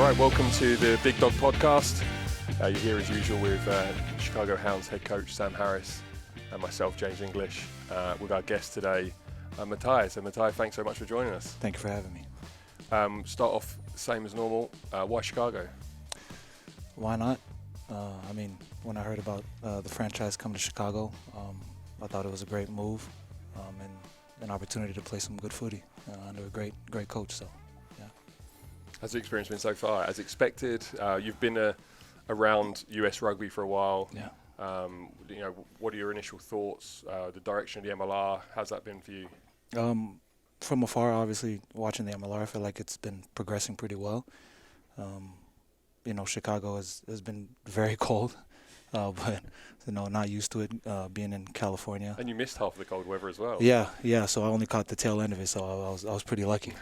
right, welcome to the Big Dog podcast. You're here as usual with Chicago Hounds head coach Sam Harris and myself, James English, with our guest today, Matai. So Matai, thanks so much for joining us. Thank you for having me. Start off same as normal. Why Chicago? Why not? When I heard about the franchise coming to Chicago, I thought it was a great move and an opportunity to play some good footy under a great coach. So, yeah. How's the experience been so far? As expected, you've been around US rugby for a while. Yeah. What are your initial thoughts? The direction of the MLR, how's that been for you? From afar, obviously, watching the MLR, I feel like it's been progressing pretty well. Chicago has been very cold, but not used to it being in California. And you missed half of the cold weather as well. Yeah. So I only caught the tail end of it, so I was pretty lucky.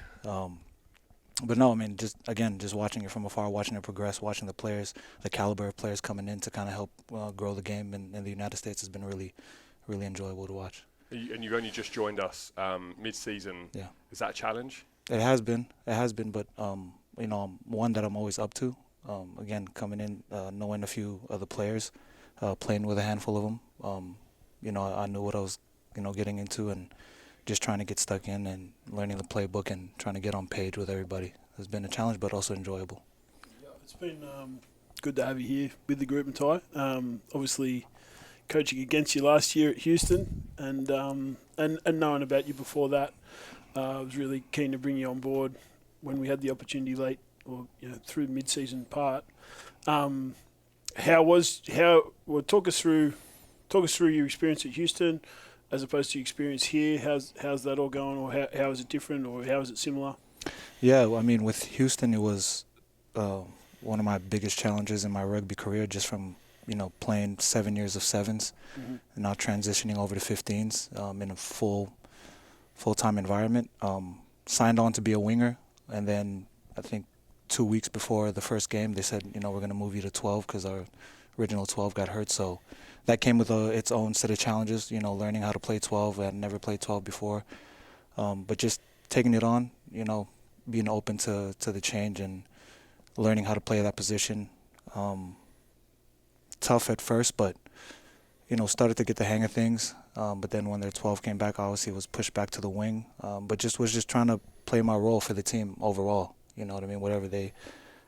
But no, just watching it from afar, watching it progress, watching the players, the caliber of players coming in to kind of help grow the game in the United States has been really, really enjoyable to watch. And you've only just joined us mid-season. Yeah. Is that a challenge? It has been, but one that I'm always up to. Again, coming in, knowing a few other players, playing with a handful of them. I knew what I was, getting into, and just trying to get stuck in and learning the playbook and trying to get on page with everybody has been a challenge, but also enjoyable. Yeah, it's been good to have you here with the group, Matai. Obviously, coaching against you last year at Houston, and knowing about you before that, I was really keen to bring you on board when we had the opportunity late, or through the mid-season part. Talk us through your experience at Houston as opposed to your experience here. How's that all going, or how is it different, or how is it similar? Yeah, with Houston, it was one of my biggest challenges in my rugby career, just from playing 7 years of sevens, and now transitioning over to 15s in a full-time environment. Signed on to be a winger, and then I think 2 weeks before the first game, they said, we're going to move you to 12 because our original 12 got hurt. So that came with its own set of challenges, learning how to play 12. I had never played 12 before. But just taking it on, being open to the change and learning how to play that position. Tough at first, but, started to get the hang of things. But then when their 12 came back, obviously was pushed back to the wing. But was just trying to play my role for the team overall. You know what I mean? Whatever they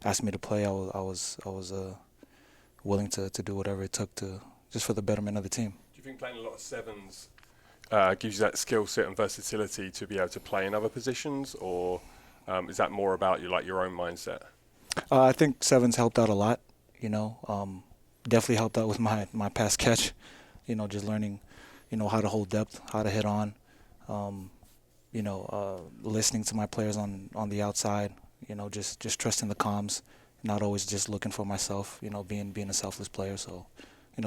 asked me to play, I was willing to do whatever it took to just for the betterment of the team. Do you think playing a lot of sevens gives you that skill set and versatility to be able to play in other positions, or is that more about your own mindset? I think sevens helped out a lot. Definitely helped out with my pass catch. Just learning, how to hold depth, how to hit on. Listening to my players on the outside. Just trusting the comms, not always just looking for myself. Being a selfless player. So,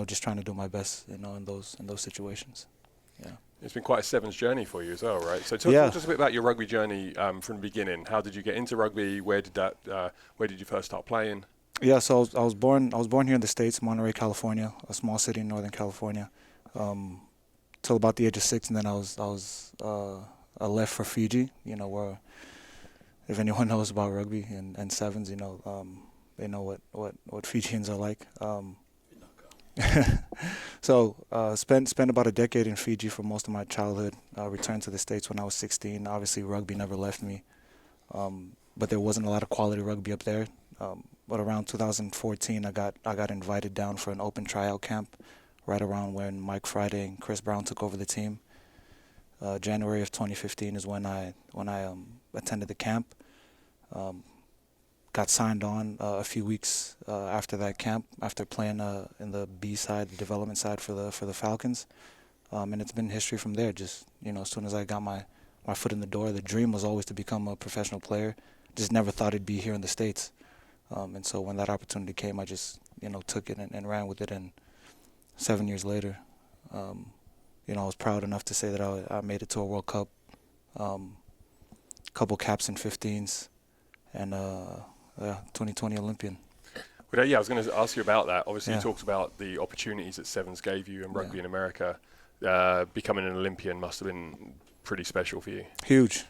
just trying to do my best. In those situations. Yeah. It's been quite a sevens journey for you as well, right? So talk just a bit about your rugby journey from the beginning. How did you get into rugby? Where did you first start playing? Yeah, so I was born here in the States, Monterey, California, a small city in Northern California, till about the age of 6, and then I left for Fiji. Where if anyone knows about rugby and sevens, they know what Fijians are like. So spent about a decade in Fiji for most of my childhood. Returned to the States when I was 16. Obviously, rugby never left me, but there wasn't a lot of quality rugby up there. But around 2014, I got invited down for an open tryout camp, right around when Mike Friday and Chris Brown took over the team. January of 2015 is when I attended the camp. Got signed on a few weeks after that camp, after playing in the B side, the development side for the Falcons, and it's been history from there. Just as soon as I got my foot in the door, the dream was always to become a professional player. Just never thought it'd be here in the States, and so when that opportunity came, I just took it and ran with it. And 7 years later, I was proud enough to say that I made it to a World Cup, couple caps in 15s, and 2020 Olympian. Well, yeah, I was going to ask you about that. Obviously, you talked about the opportunities that sevens gave you in rugby in America. Becoming an Olympian must have been pretty special for you. Huge.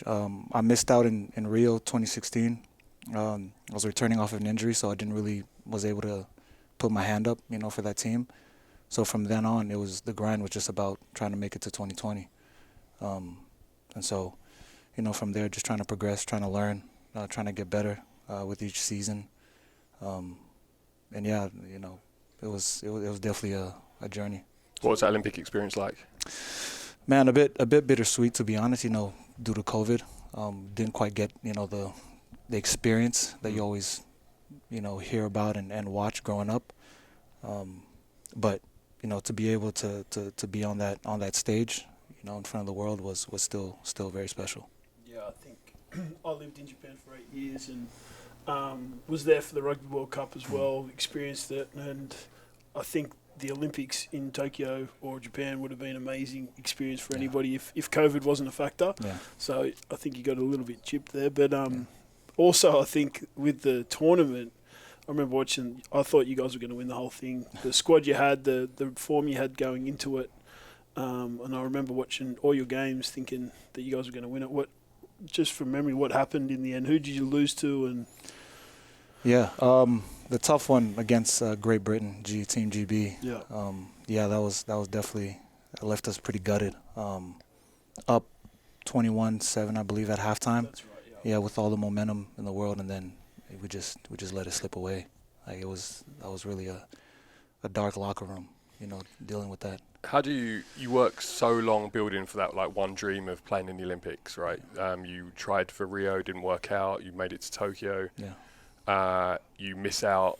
I missed out in Rio 2016. I was returning off of an injury, so I didn't really was able to put my hand up, for that team. So from then on, the grind was just about trying to make it to 2020. And so, from there, just trying to progress, trying to learn, trying to get better with each season. And yeah, it was definitely a journey. What was that Olympic experience like? Man, a bit bittersweet, to be honest. Due to COVID, didn't quite get the experience that you always hear about and watch growing up. But to be able to be on that stage, in front of the world was still very special. Yeah, I think I lived in Japan for 8 years and was there for the Rugby World Cup as well, experienced it, and I think the Olympics in Tokyo or Japan would have been an amazing experience for anybody if COVID wasn't a factor. Yeah. So I think you got a little bit chipped there. But also I think with the tournament, I remember watching, I thought you guys were going to win the whole thing. The squad you had, the form you had going into it, and I remember watching all your games thinking that you guys were going to win it. Just from memory, what happened in the end? Who did you lose to? And yeah, the tough one against Great Britain, Team GB. Yeah. That was definitely left us pretty gutted. Up 21-7, I believe, at halftime. That's right. Yeah. With all the momentum in the world, and then we just let it slip away. That was really a dark locker room, dealing with that. How do you work so long building for that one dream of playing in the Olympics, right? You tried for Rio, didn't work out. You made it to Tokyo. Yeah. You miss out.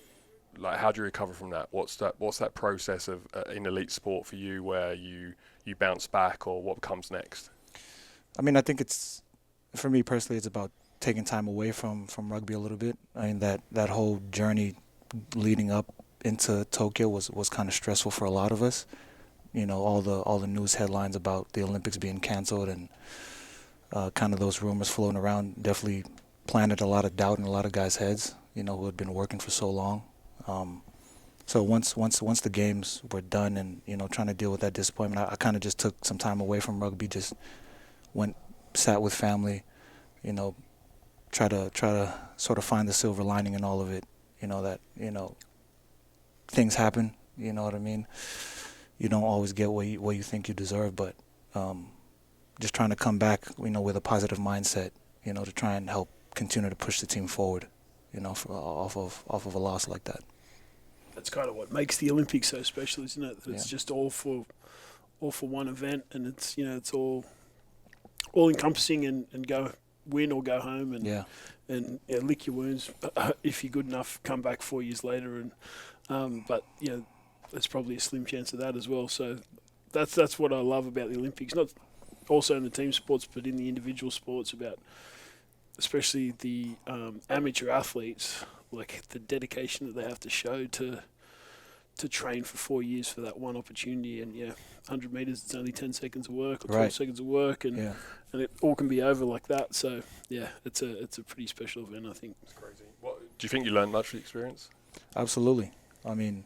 How do you recover from that? What's that process of in elite sport for you, where you bounce back, or what comes next? I mean, I think for me personally, it's about taking time away from rugby a little bit. I mean, that whole journey leading up into Tokyo was kind of stressful for a lot of us. All the news headlines about the Olympics being canceled and kind of those rumors floating around definitely planted a lot of doubt in a lot of guys' heads, who had been working for so long. So once the games were done and, trying to deal with that disappointment, I kind of just took some time away from rugby, just sat with family, try to sort of find the silver lining in all of it, that, things happen, you know what I mean? You don't always get what you think you deserve, but just trying to come back, with a positive mindset, to try and help continue to push the team forward, off of a loss like that. That's kind of what makes the Olympics so special, isn't it? That it's just all for one event, and it's it's all encompassing and go win or go home and lick your wounds if you're good enough. Come back 4 years later, and but there's probably a slim chance of that as well. So that's what I love about the Olympics. Not also in the team sports, but in the individual sports, about especially the amateur athletes, like the dedication that they have to show to train for 4 years for that one opportunity. And 100 meters, it's only 10 seconds of work or 12 seconds of work, and it all can be over like that. So it's a pretty special event, I think. It's crazy. Do you think you learned much from the experience? Absolutely. I mean,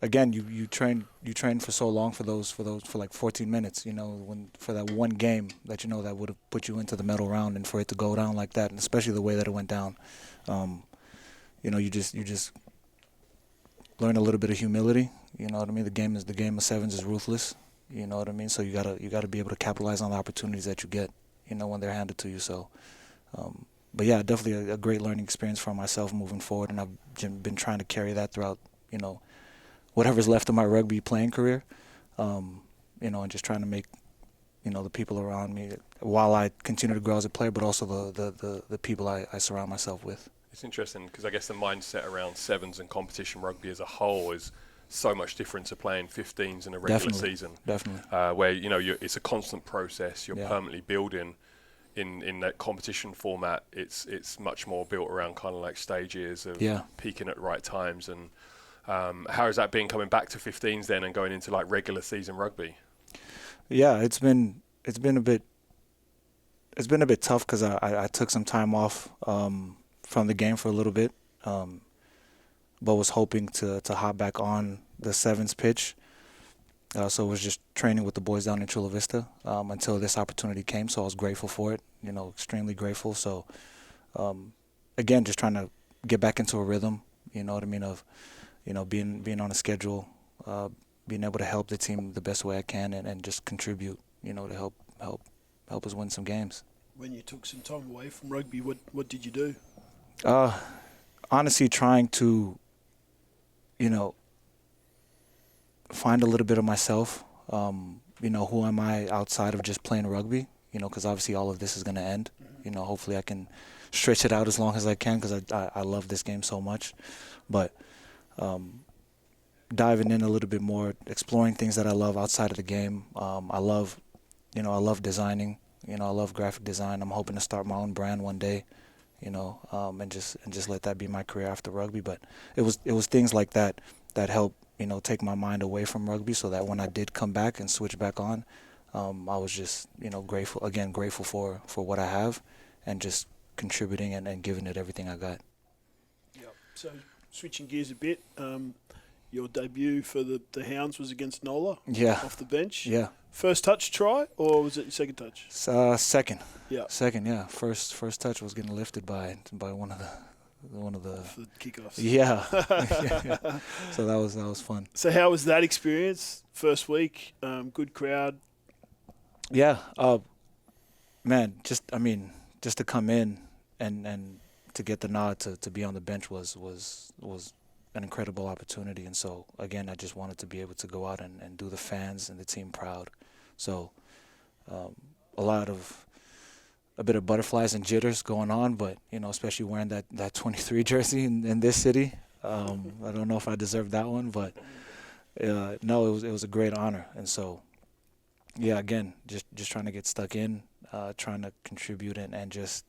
again, you train for so long for like 14 minutes, when for that one game that that would have put you into the medal round, and for it to go down like that, and especially the way that it went down, you just learn a little bit of humility. You know what I mean? The game of sevens is ruthless. You know what I mean? So you gotta be able to capitalize on the opportunities that you get, when they're handed to you. So, but yeah, definitely a great learning experience for myself moving forward, and I've been trying to carry that throughout, whatever's left of my rugby playing career, and just trying to make, the people around me, while I continue to grow as a player, but also the people I surround myself with. It's interesting because I guess the mindset around sevens and competition rugby as a whole is so much different to playing 15s in a regular season. Definitely. Where it's a constant process. You're permanently building. In that competition format, it's much more built around kind of like stages of peaking at the right times. And how has that been coming back to 15s then and going into like regular season rugby? Yeah, it's been a bit tough because I took some time off from the game for a little bit, but was hoping to hop back on the sevens pitch. So I was just training with the boys down in Chula Vista until this opportunity came. So I was grateful for it, extremely grateful. So again, just trying to get back into a rhythm. You know what I mean? Of being on a schedule, being able to help the team the best way I can, and just contribute. To help us win some games. When you took some time away from rugby, what did you do? Honestly, trying to, find a little bit of myself. Who am I outside of just playing rugby? Because obviously all of this is going to end. Hopefully I can stretch it out as long as I can, because I love this game so much. But diving in a little bit more, exploring things that I love outside of the game. I love designing. I love graphic design. I'm hoping to start my own brand one day. And just let that be my career after rugby. But it was things like that helped take my mind away from rugby, so that when I did come back and switch back on, I was just grateful for what I have, and just contributing and giving it everything I got. Yep. So switching gears a bit, your debut for the Hounds was against Nola. Yeah. Off the bench. Yeah. First touch try, or was it your second touch? Second. Yeah. Second. Yeah. First touch was getting lifted by one of the. For the kickoffs. Yeah. Yeah. So that was fun. So how was that experience? First week, good crowd. Yeah. Man, just to come in and to get the nod to be on the bench was an incredible opportunity. And so again, I just wanted to be able to go out and do the fans and the team proud. So a bit of butterflies and jitters going on, but especially wearing that 23 jersey in this city. I don't know if I deserved that one, but no, it was a great honor. And so, yeah, again, just trying to get stuck in, trying to contribute and just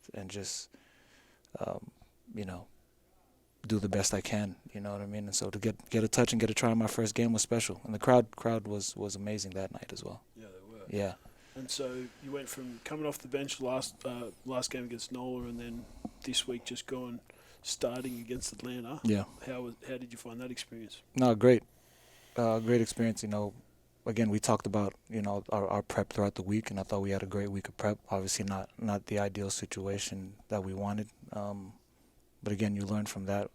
do the best I can. You know what I mean? And so to get a touch and get a try in my first game was special, and the crowd was amazing that night as well. Yeah, they were. Yeah. And so you went from coming off the bench last game against Nola, and then this week just starting against Atlanta. Yeah. How did you find that experience? No, great experience. Again, we talked about our prep throughout the week, and I thought we had a great week of prep. Obviously, not the ideal situation that we wanted, but again, you learn from that.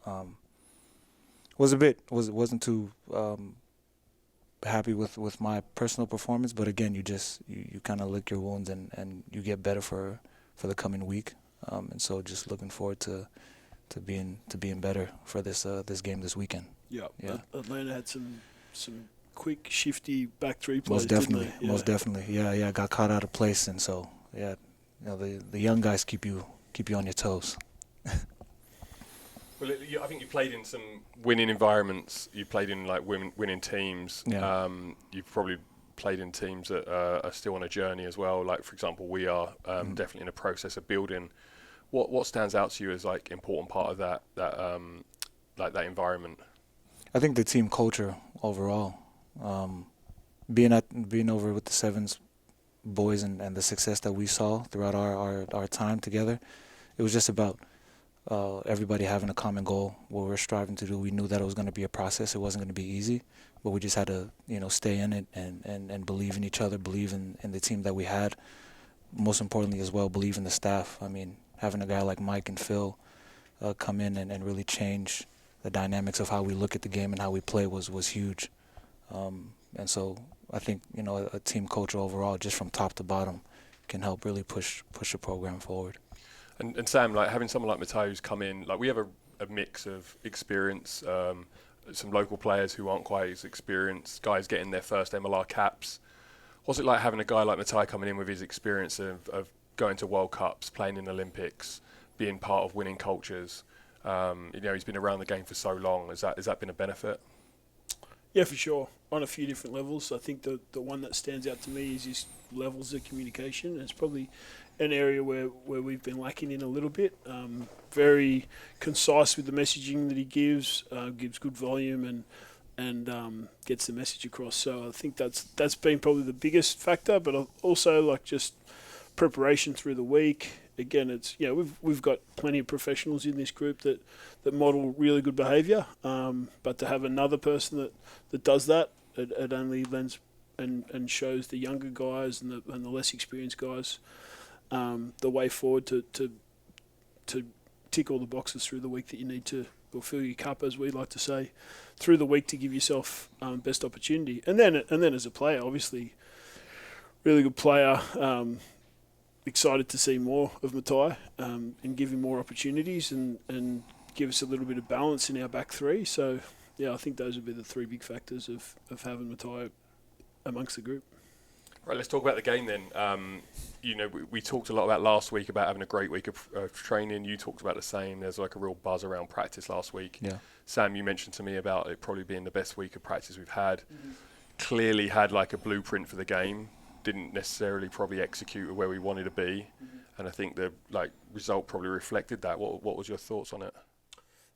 Wasn't too happy with my personal performance, but again, you kind of lick your wounds and you get better for the coming week, and so just looking forward to being better for this game this weekend. Yeah. Atlanta had some quick, shifty back three plays. Most definitely. Yeah. Got caught out of place, and so the young guys keep you on your toes. Well, I think you played in some winning environments. You played in winning teams. Yeah. You've probably played in teams that are still on a journey as well. Like, for example, we are definitely in a process of building. What stands out to you as important part of that environment? I think the team culture overall. Being over with the Sevens boys and the success that we saw throughout our time together, it was just about everybody having a common goal, what we're striving to do. We knew that it was going to be a process. It wasn't going to be easy, but we just had to, stay in it and believe in each other, believe in the team that we had. Most importantly as well, believe in the staff. I mean, having a guy like Mike and Phil come in and really change the dynamics of how we look at the game and how we play was huge. And so I think, a team culture overall, just from top to bottom, can help really push the program forward. And Sam, having someone like Matai who's come in, we have a mix of experience, some local players who aren't quite as experienced, guys getting their first MLR caps. What's it like having a guy like Matai coming in with his experience of going to World Cups, playing in Olympics, being part of winning cultures? He's been around the game for so long. Has that been a benefit? Yeah, for sure. On a few different levels. I think the one that stands out to me is his levels of communication. It's probably an area where we've been lacking in a little bit. Very concise with the messaging that he gives good volume and gets the message across. So I think that's been probably the biggest factor, but also just preparation through the week. Again, it's we've got plenty of professionals in this group that model really good behaviour, but to have another person that does that, it only lends and shows the younger guys and the less experienced guys the way forward to tick all the boxes through the week that you need to, or fill your cup, as we like to say, through the week to give yourself best opportunity. And then as a player, obviously, really good player. Excited to see more of Matai and give him more opportunities and give us a little bit of balance in our back three. So, yeah, I think those would be the three big factors of having Matai amongst the group. Right, let's talk about the game then. We talked a lot about last week about having a great week of training. You talked about the same. There's like a real buzz around practice last week. Yeah. Sam, you mentioned to me about it probably being the best week of practice we've had. Mm-hmm. Clearly had like a blueprint for the game. Didn't necessarily probably execute where we wanted to be. Mm-hmm. And I think the result probably reflected that. What was your thoughts on it?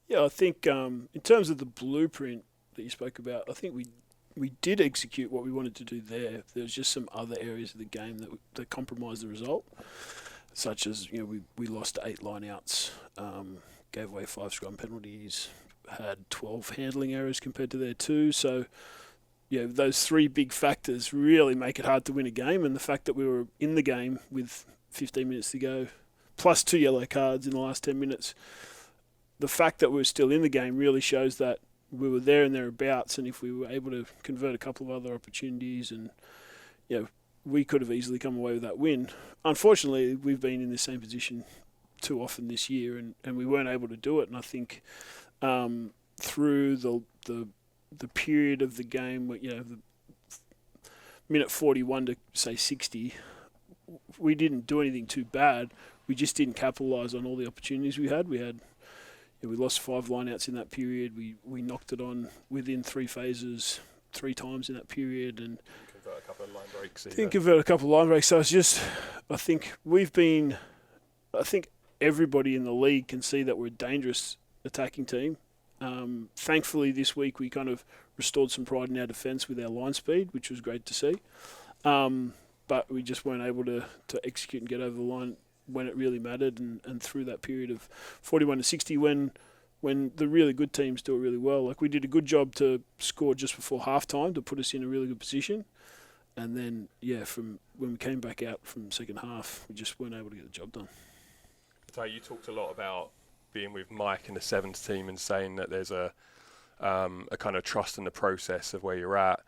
Yeah, I think in terms of the blueprint that you spoke about, I think we did execute what we wanted to do there. There was just some other areas of the game that compromised the result, such as we lost 8 line-outs, gave away 5 scrum penalties, had 12 handling errors compared to their 2. So, those 3 big factors really make it hard to win a game. And the fact that we were in the game with 15 minutes to go, plus 2 yellow cards in the last 10 minutes, the fact that we were still in the game really shows that we were there and thereabouts, and if we were able to convert a couple of other opportunities, and we could have easily come away with that win. Unfortunately, we've been in the same position too often this year, and we weren't able to do it. And I think through the period of the game, the minute 41 to say 60, we didn't do anything too bad. We just didn't capitalise on all the opportunities we had. We lost 5 lineouts in that period. We knocked it on within 3 phases 3 times in that period, and convert a couple of line breaks. Convert a couple of line breaks. So it's just, I think everybody in the league can see that we're a dangerous attacking team. Thankfully, this week we kind of restored some pride in our defence with our line speed, which was great to see. But we just weren't able to execute and get over the line when it really mattered, and through that period of 41 to 60 when the really good teams do it really well. Like, we did a good job to score just before halftime to put us in a really good position. And then, from when we came back out from second half, we just weren't able to get the job done. Matai, you talked a lot about being with Mike in the sevens team and saying that there's a kind of trust in the process of where you're at.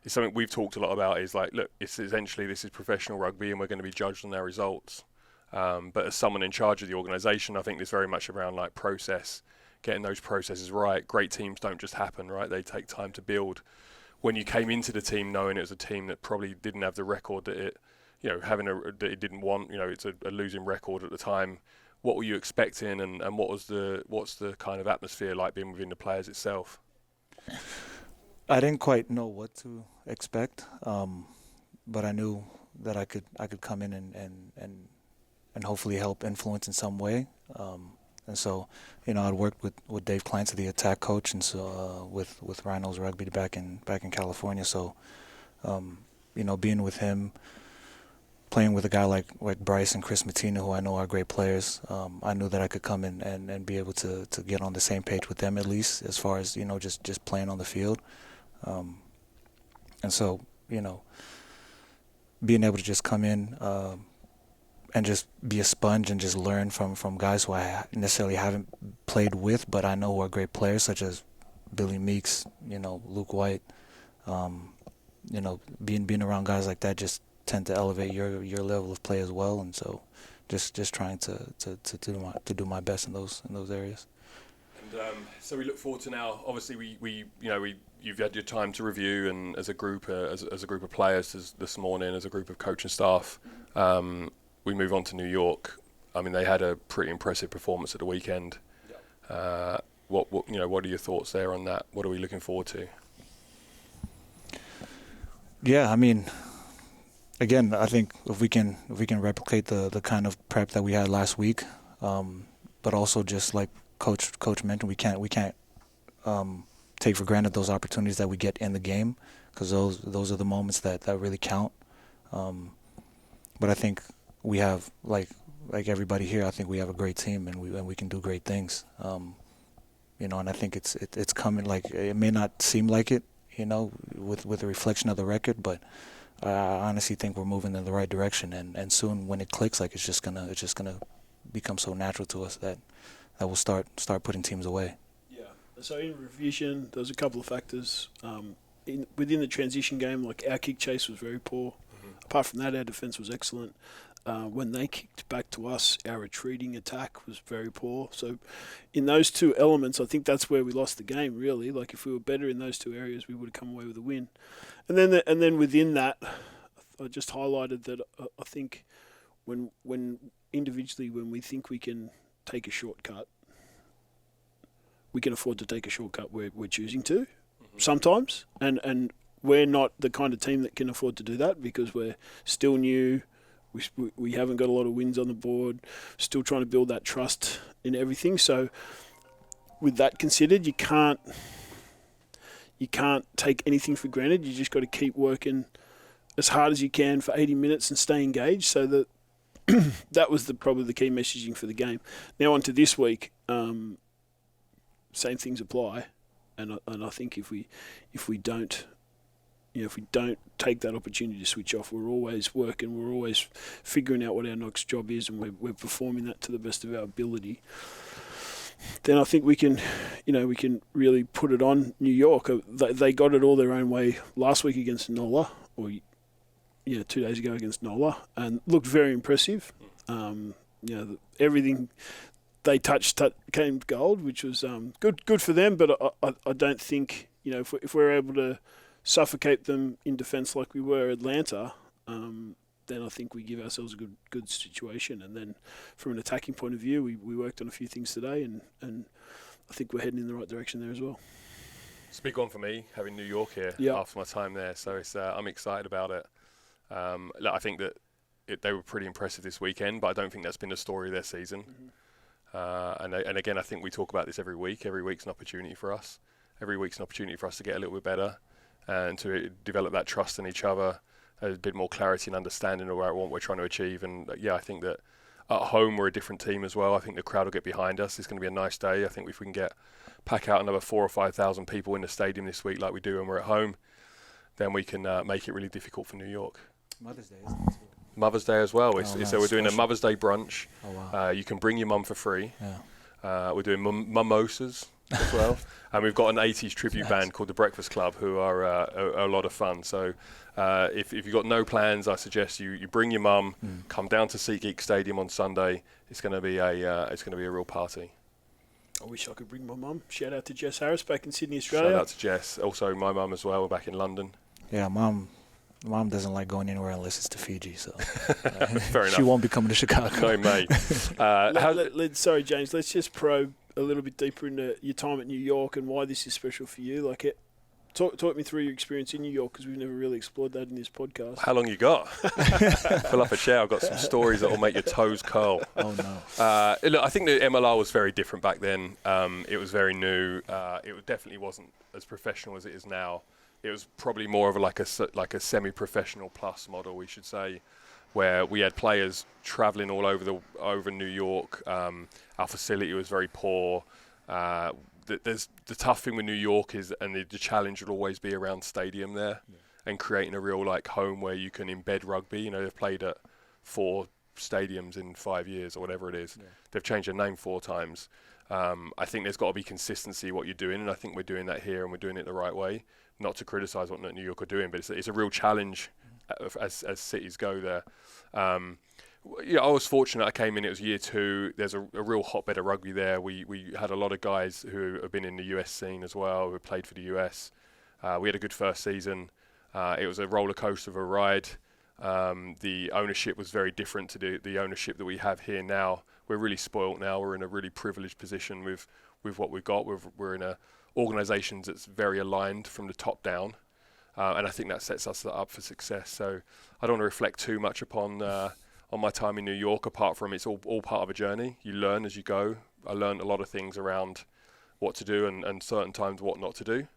It's something we've talked a lot about, is like, look, it's essentially this is professional rugby and we're going to be judged on our results. But as someone in charge of the organisation, I think there's very much around like process, getting those processes right. Great teams don't just happen, right? They take time to build. When you came into the team knowing it was a team that probably didn't have the record that it, that it didn't want, it's a losing record at the time. What were you expecting, and what's the kind of atmosphere like being within the players itself? I didn't quite know what to expect, but I knew that I could come in and hopefully help influence in some way. And so, I'd worked with Dave Clancy, the attack coach, and so with Rhinos Rugby back in California. So, being with him, playing with a guy like Bryce and Chris Mattina, who I know are great players, I knew that I could come in and be able to get on the same page with them, at least as far as just playing on the field. And so, being able to just come in and just be a sponge and just learn from guys who I necessarily haven't played with, but I know who are great players, such as Billy Meeks, Luke White. Being around guys like that just tend to elevate your level of play as well, and so just trying to do my best in those areas. And so we look forward to now. Obviously, you've had your time to review, and as a group of players this morning, as a group of coaching staff, we move on to New York. I mean, they had a pretty impressive performance at the weekend. What are your thoughts there on that? What are we looking forward to? Yeah, I mean, again, I think if we can replicate the kind of prep that we had last week, but also just like Coach mentioned, we can't take for granted those opportunities that we get in the game, because those are the moments that really count. But I think we have like everybody here. I think we have a great team, and we can do great things. And I think it's coming. Like, it may not seem like it, with the reflection of the record, but I honestly think we're moving in the right direction. And soon, when it clicks, like it's just gonna become so natural to us that will start putting teams away. Yeah. So in revision, there was a couple of factors. Within the transition game, like our kick chase was very poor. Apart from that, our defence was excellent. When they kicked back to us, our retreating attack was very poor. So in those two elements, I think that's where we lost the game, really. Like, if we were better in those two areas, we would have come away with a win. And then within that, I just highlighted that I think when individually, when we think we can take a shortcut, we can afford to take a shortcut we're choosing to sometimes. And we're not the kind of team that can afford to do that because we're still new. We haven't got a lot of wins on the board, still trying to build that trust in everything. So with that considered, you can't take anything for granted. You just got to keep working as hard as you can for 80 minutes and stay engaged. So that that was probably the key messaging for the game. Now on to this week, same things apply, and I think if we don't. If we don't take that opportunity to switch off, we're always working, we're always figuring out what our next job is, and we're performing that to the best of our ability. Then I think we can really put it on New York. They got it all their own way last week against Nola, 2 days ago against Nola, and looked very impressive. Everything they touched came gold, which was good for them. But I don't think if we're able to suffocate them in defence like we were at Leuta, then I think we give ourselves a good situation. And then from an attacking point of view, we worked on a few things today, and I think we're heading in the right direction there as well. It's a big one for me, having New York here after my time there. So I'm excited about it. I think that they were pretty impressive this weekend, but I don't think that's been the story of their season. And again, I think we talk about this every week. Every week's an opportunity for us. Every week's an opportunity for us to get a little bit better and to develop that trust in each other, a bit more clarity and understanding about what we're trying to achieve. And I think that at home we're a different team as well. I think the crowd will get behind us. It's going to be a nice day. I think if we can pack out another 4,000 or 5,000 people in the stadium this week like we do when we're at home, then we can make it really difficult for New York. Mother's Day, isn't it? Mother's Day as well. So we're doing a Mother's Day brunch. Oh, wow. You can bring your mum for free. Yeah. We're doing mimosas as well. And we've got an 80s tribute band called the Breakfast Club who are a lot of fun. So if you've got no plans, I suggest you bring your mum, come down to SeatGeek Stadium on Sunday. It's going to be a real party. I wish I could bring my mum. Shout out to Jess Harris back in Sydney, Australia. Shout out to Jess. Also my mum as well, back in London. Yeah, Mom doesn't like going anywhere unless it's to Fiji, so Fair enough. She won't be coming to Chicago. No, mate. Sorry, James. Let's just probe a little bit deeper into your time at New York and why this is special for you. Talk me through your experience in New York, because we've never really explored that in this podcast. How long you got? Fill up a chair. I've got some stories that will make your toes curl. Oh, no. Look, I think the MLR was very different back then. It was very new. It definitely wasn't as professional as it is now. It was probably more of like a semi-professional plus model, we should say, where we had players travelling all over New York. Our facility was very poor. There's the tough thing with New York is, and the challenge will always be around stadium there, and creating a real home where you can embed rugby. They've played at 4 stadiums in 5 years or whatever it is. Yeah. They've changed their name 4 times. I think there's got to be consistency what you're doing, and I think we're doing that here, and we're doing it the right way. Not to criticise what New York are doing, but it's a real challenge as cities go there. I was fortunate. I came in, it was year 2. There's a real hotbed of rugby there. We had a lot of guys who have been in the US scene as well, who played for the US. We had a good first season. It was a roller coaster of a ride. The ownership was very different to the ownership that we have here now. We're really spoilt now. We're in a really privileged position with what we've got. We're in a organisation that's very aligned from the top down. And I think that sets us up for success. So I don't want to reflect too much upon on my time in New York, apart from it's all part of a journey. You learn as you go. I learned a lot of things around what to do and certain times what not to do.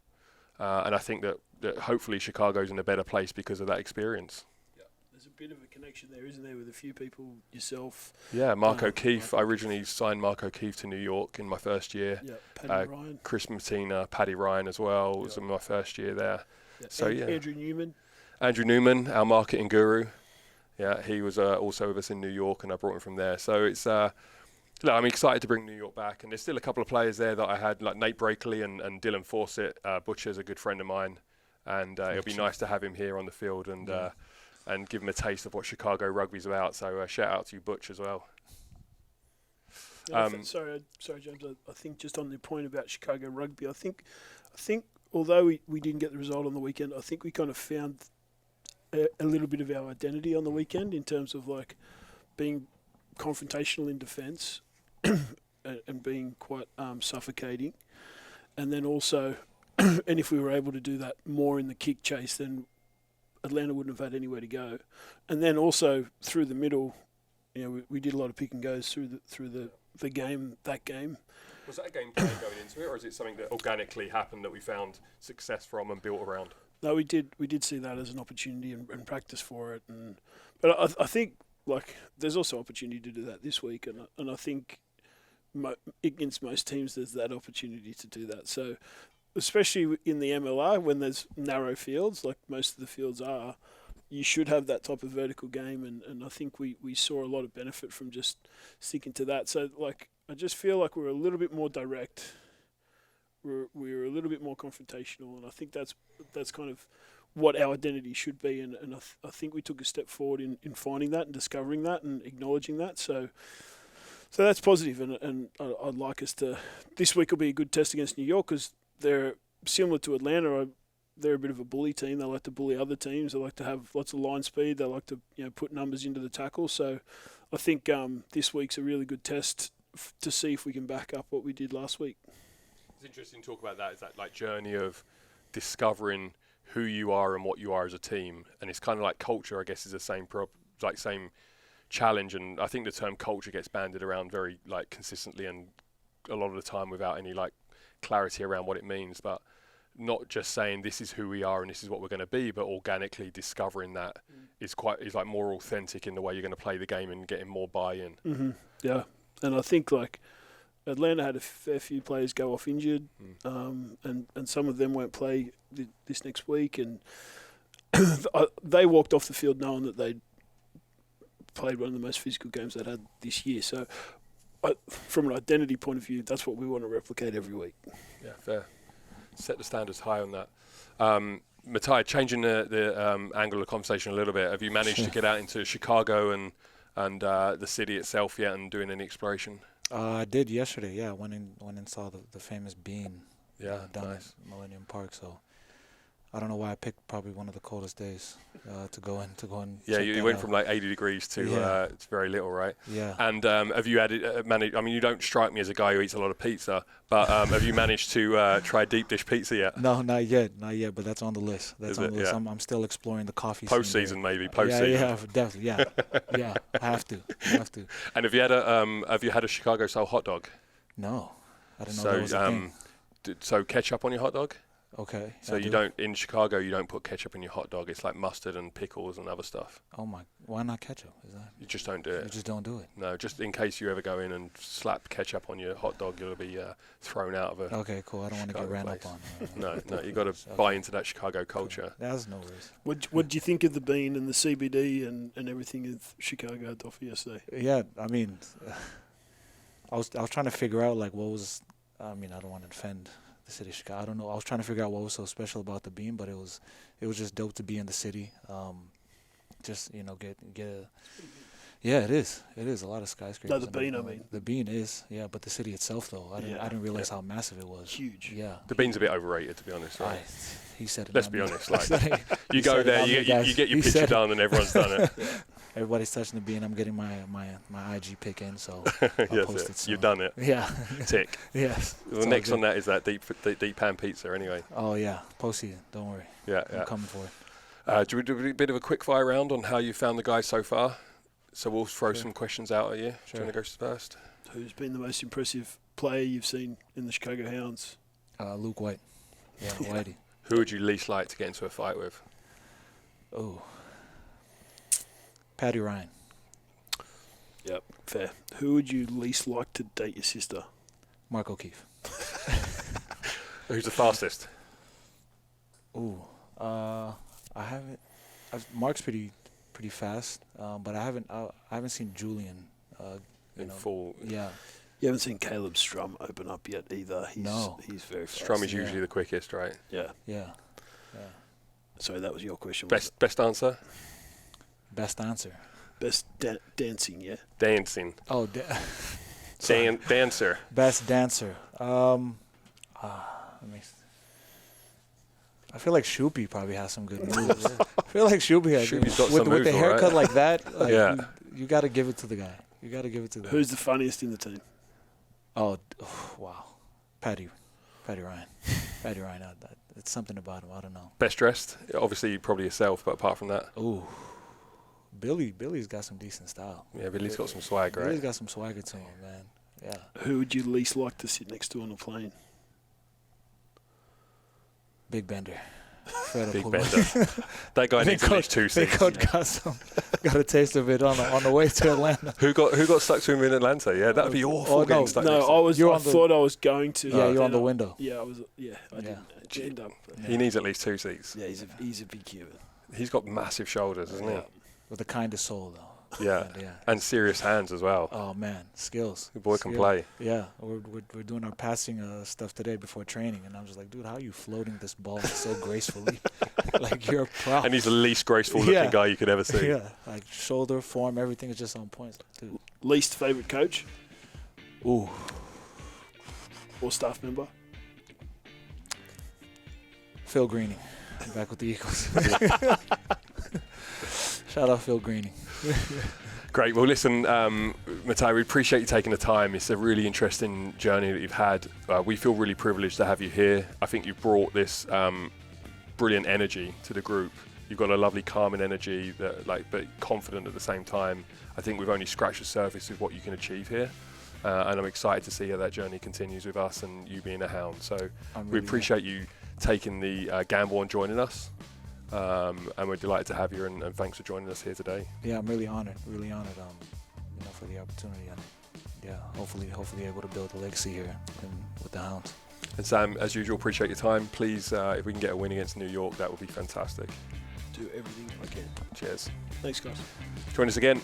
And I think that hopefully Chicago's in a better place because of that experience. Yeah. There's a bit of a connection there, isn't there, with a few people, yourself? Yeah, Mark O'Keefe. I originally signed Mark O'Keefe to New York in my first year. Yeah, Paddy Ryan. Chris Martina, Paddy Ryan as well was in my first year there. Yeah. So Andrew Newman, our marketing guru. Yeah, he was also with us in New York, and I brought him from there. So it's Look, I'm excited to bring New York back, and there's still a couple of players there that I had, like Nate Brakeley and Dylan Fawcett. Butcher's a good friend of mine, and it'll be nice to have him here on the field and give him a taste of what Chicago rugby's about. So shout out to you, Butch, as well. Sorry, James. I think just on the point about Chicago rugby, I think although we didn't get the result on the weekend, I think we kind of found a little bit of our identity on the weekend in terms of like being confrontational in defence and being quite suffocating, and then also, and if we were able to do that more in the kick chase, then Atlanta wouldn't have had anywhere to go, and then also through the middle, we did a lot of pick and goes through the game. That game. Was that a game plan going into it, or is it something that organically happened that we found success from and built around? No, we did see that as an opportunity and practice for it, but I think like there's also opportunity to do that this week, and I think against most teams there's that opportunity to do that. So especially in the MLR when there's narrow fields like most of the fields are, you should have that type of vertical game, and I think we saw a lot of benefit from just sticking to that. So like I just feel like we're a little bit more direct. We're a little bit more confrontational, and I think that's kind of what our identity should be, and I think we took a step forward in finding that and discovering that and acknowledging that. So that's positive, and I'd like us to. This week will be a good test against New York because they're similar to Atlanta. They're a bit of a bully team. They like to bully other teams. They like to have lots of line speed. They like to put numbers into the tackle. So I think this week's a really good test to see if we can back up what we did last week. It's interesting to talk about that. Is that like journey of discovering who you are and what you are as a team, and it's kind of like culture. I guess is the same same challenge, and I think the term culture gets banded around very like consistently and a lot of the time without any like clarity around what it means, but not just saying this is who we are and this is what we're going to be, but organically discovering that is like more authentic in the way you're going to play the game and getting more buy-in. Mm-hmm. Yeah, and I think like Atlanta had a fair few players go off injured, and some of them won't play this next week, and they walked off the field knowing that they'd played one of the most physical games they'd had this year. So from an identity point of view, that's what we want to replicate every week. Yeah, fair. Set the standards high on that. Matai, changing the angle of the conversation a little bit, have you managed to get out into Chicago and the city itself yet and doing any exploration? I did yesterday. Yeah, went and saw the famous bean. Down nice. at Millennium Park. So I don't know why I picked probably one of the coldest days to go in. Yeah, you went from like 80 degrees to it's very little, right? Yeah. And have you managed? I mean, you don't strike me as a guy who eats a lot of pizza, but have you managed to try deep dish pizza yet? No, not yet. But that's on the list. That's on the list. Yeah. I'm still exploring the coffee. Post season, maybe post season. Yeah, definitely. Yeah, I have to. And have you had a Chicago style hot dog? No, I didn't know that was a thing. So ketchup on your hot dog? Okay. So in Chicago you don't put ketchup in your hot dog. It's like mustard and pickles and other stuff. Oh my! Why not ketchup? Is that? You just don't do it. You just don't do it. No, just in case you ever go in and slap ketchup on your hot dog, you'll be thrown out of a. Okay, cool. I don't want to get ran up on. No, you got to buy into that Chicago culture. Cool. That's no worries. What do you think of the bean and the CBD and everything that Chicago had to offer yesterday? Yeah, I mean, I was trying to figure out like what was. I mean, I don't want to offend the city of Chicago. I don't know. I was trying to figure out what was so special about the bean, but it was just dope to be in the city. Just get a. Yeah, it is. It is a lot of skyscrapers. No, the bean. I mean, the bean is but the city itself though, I didn't realize how massive it was. Huge. Yeah. The bean's a bit overrated, to be honest. Right? He said it. Let's be honest. Like you go there, you get your picture done, and everyone's done it. Everybody's touching the bean. I'm getting my IG pick in, so I'll post it soon. You've done it. Yeah. Tick. Yes. The next on that is that deep pan pizza. Anyway. Oh yeah, postseason. Don't worry. Yeah. I'm coming for it. Do we do a bit of a quick fire round on how you found the guys so far? So we'll throw some questions out at you. Sure. Do you want to go first? Who's been the most impressive player you've seen in the Chicago Hounds? Luke White. Yeah, Whitey. Who would you least like to get into a fight with? Oh. Patty Ryan. Yep, fair. Who would you least like to date your sister? Mark O'Keefe. Who's the fastest? Ooh, I haven't. Mark's pretty fast, but I haven't seen Julian You know? full. Yeah. You haven't seen Caleb Strum open up yet either. No. He's very fast. Strum is usually the quickest, right? Yeah. Yeah. Sorry, that was your question. Best answer? Best answer. Best dancing, yeah. Dancing. Oh, Dancer. best dancer. I feel like Shoopy probably has some good moves. I feel like Shoopy has Shoopy's got with some the moves, haircut alright. like that. Like, Yeah. you got to give it to the guy. You got to give it to the guy. Who's the funniest in the team? Oh, wow. Patty Ryan. Patty Ryan. It's something about him. I don't know. Best dressed? Obviously, probably yourself, but apart from that. Ooh. Billy's got some decent style. Yeah, Billy's got some swag, right? Billy's got some swagger to him, man. Yeah. Who would you least like to sit next to on a plane? Big Bender. Fred Big Apollo. Bender. That guy needs at least 2 Big seats. Coach got a taste of it on the way to Atlanta. Who got stuck to him in Atlanta? Yeah, that would be awful. Oh, getting no. stuck next to No, him. I thought I was going to. Yeah, you're on then the window. Yeah, I was. Yeah, I didn't end up. He needs at least 2 seats. Yeah, he's a big Cuban. He's got massive shoulders, hasn't he? With the kindest soul, though. Yeah. Yeah. And serious hands as well. Oh man, skills. The boy can Skills. play. Yeah, we're doing our passing stuff today before training, and I'm just like, dude, how are you floating this ball so gracefully? Like you're a pro. And he's the least graceful looking Yeah. guy you could ever see. Yeah, like shoulder, form, everything is just on point. It's like, dude. Least favorite coach Ooh, or staff member? Phil Greening, back with the Eagles. Shout out Phil Greening. Great. Well, listen, Matai, we appreciate you taking the time. It's a really interesting journey that you've had. We feel really privileged to have you here. I think you've brought this brilliant energy to the group. You've got a lovely calming energy, but confident at the same time. I think we've only scratched the surface of what you can achieve here. And I'm excited to see how that journey continues with us and you being a hound. So we appreciate you taking the gamble and joining us. And we're delighted to have you, and thanks for joining us here today. Yeah, I'm really honored, for the opportunity, and yeah, hopefully able to build a legacy here with the Hounds. And Sam, as usual, appreciate your time. Please, if we can get a win against New York, that would be fantastic. Do everything I can. Cheers. Thanks, guys. Join us again.